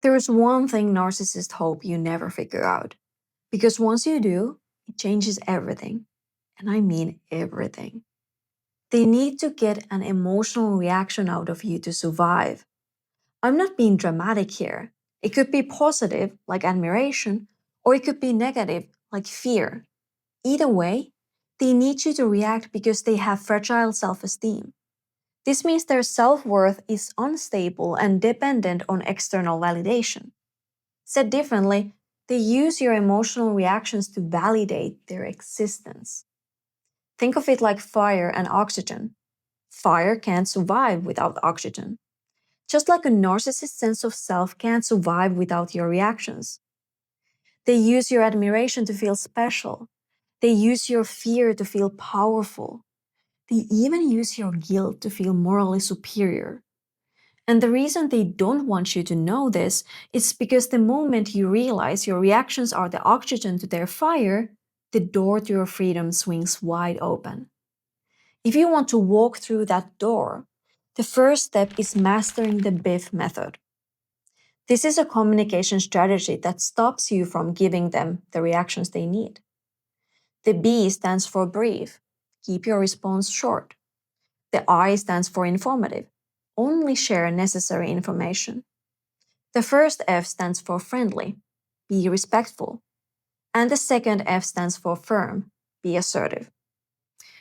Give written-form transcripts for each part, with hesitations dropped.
There's one thing narcissists hope you never figure out. Because once you do, it changes everything. And I mean everything. They need to get an emotional reaction out of you to survive. I'm not being dramatic here. It could be positive, like admiration, or it could be negative, like fear. Either way, they need you to react because they have fragile self esteem. This means their self worth is unstable and dependent on external validation. Said differently, they use your emotional reactions to validate their existence. Think of it like fire and oxygen. Fire can't survive without oxygen. Just like a narcissist's sense of self can't survive without your reactions. They use your admiration to feel special. They use your fear to feel powerful. They even use your guilt to feel morally superior. And the reason they don't want you to know this is because the moment you realize your reactions are the oxygen to their fire, the door to your freedom swings wide open. If you want to walk through that door, the first step is mastering the BIF method. This is a communication strategy that stops you from giving them the reactions they need. The B stands for brief. Keep your response short. The I stands for informative. Only share necessary information. The first F stands for friendly. Be respectful. And the second F stands for firm. Be assertive.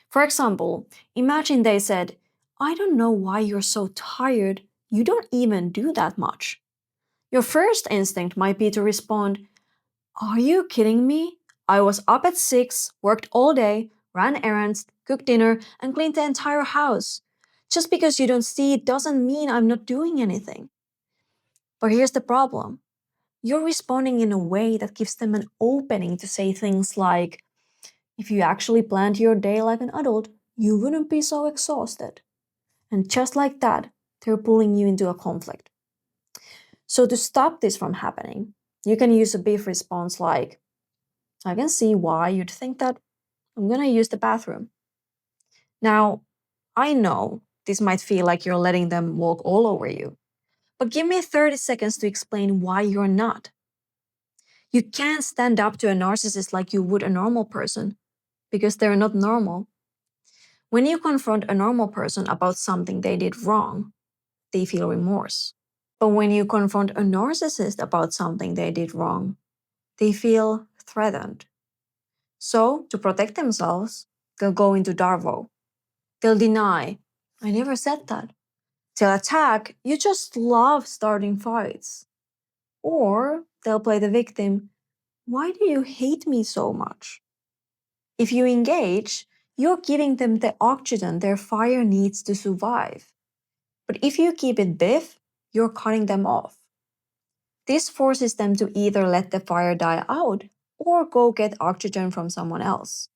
For example, imagine they said, I don't know why you're so tired. You don't even do that much. Your first instinct might be to respond, Are you kidding me? I was up at 6, worked all day, ran errands, cooked dinner, and cleaned the entire house. Just because you don't see it doesn't mean I'm not doing anything. But here's the problem. You're responding in a way that gives them an opening to say things like, if you actually planned your day like an adult, you wouldn't be so exhausted. And just like that, they're pulling you into a conflict. So to stop this from happening, you can use a brief response like, I can see why you'd think that. I'm gonna use the bathroom. Now, I know this might feel like you're letting them walk all over you, but give me 30 seconds to explain why you're not. You can't stand up to a narcissist like you would a normal person, because they're not normal. When you confront a normal person about something they did wrong, they feel remorse. But when you confront a narcissist about something they did wrong, they feel threatened. So, to protect themselves, they'll go into Darvo. They'll deny, I never said that. They'll attack, you just love starting fights. Or they'll play the victim, why do you hate me so much? If you engage, you're giving them the oxygen their fire needs to survive. But if you keep it biff, you're cutting them off. This forces them to either let the fire die out or go get oxygen from someone else.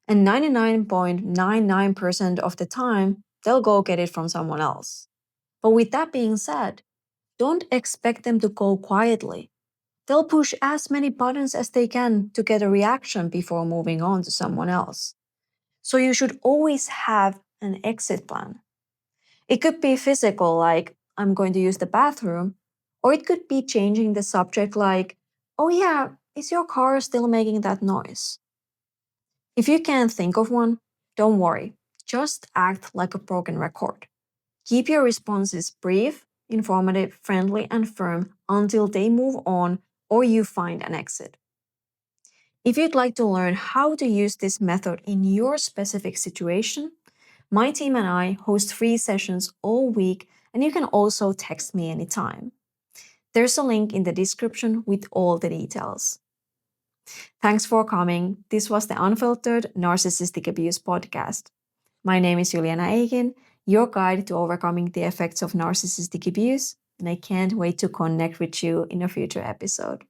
And 99.99% of the time, they'll go get it from someone else. But with that being said, don't expect them to go quietly. They'll push as many buttons as they can to get a reaction before moving on to someone else. So you should always have an exit plan. It could be physical, like, I'm going to use the bathroom, or it could be changing the subject, like, oh yeah, is your car still making that noise? If you can't think of one, don't worry. Just act like a broken record. Keep your responses brief, informative, friendly, and firm until they move on or you find an exit. If you'd like to learn how to use this method in your specific situation, my team and I host free sessions all week, and you can also text me anytime. There's a link in the description with all the details. Thanks for coming. This was the Unfiltered Narcissistic Abuse Podcast. My name is Juliana, your guide to overcoming the effects of narcissistic abuse, and I can't wait to connect with you in a future episode.